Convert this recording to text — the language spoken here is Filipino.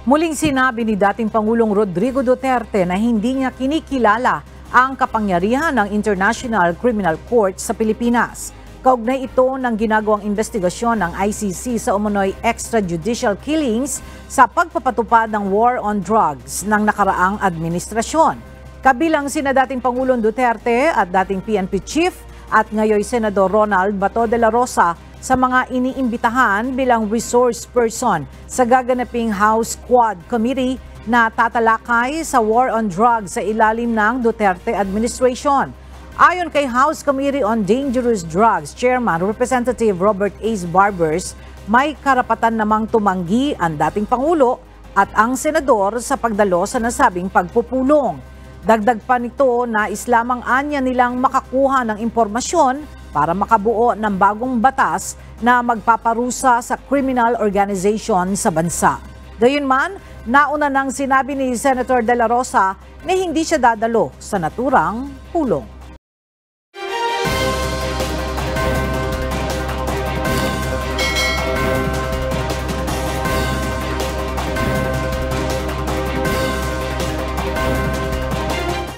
Muling sinabi ni dating Pangulong Rodrigo Duterte na hindi niya kinikilala ang kapangyarihan ng International Criminal Court sa Pilipinas. Kaugnay ito ng ginagawang investigasyon ng ICC sa umunoy extrajudicial killings sa pagpapatupad ng war on drugs ng nakaraang administrasyon. Kabilang sina dating Pangulong Duterte at dating PNP Chief at ngayon Senador Ronald Bato de la Rosa sa mga iniimbitahan bilang resource person sa gaganaping House Quad Committee na tatalakay sa war on drugs sa ilalim ng Duterte administration. Ayon kay House Committee on Dangerous Drugs Chairman Representative Robert Ace Barbers, may karapatan namang tumanggi ang dating Pangulo at ang Senador sa pagdalo sa nasabing pagpupulong. Dagdag pa nito na islamang anya nilang makakuha ng impormasyon para makabuo ng bagong batas na magpaparusa sa criminal organization sa bansa. Gayunman, nauna nang sinabi ni Senator De La Rosa na hindi siya dadalo sa naturang pulong.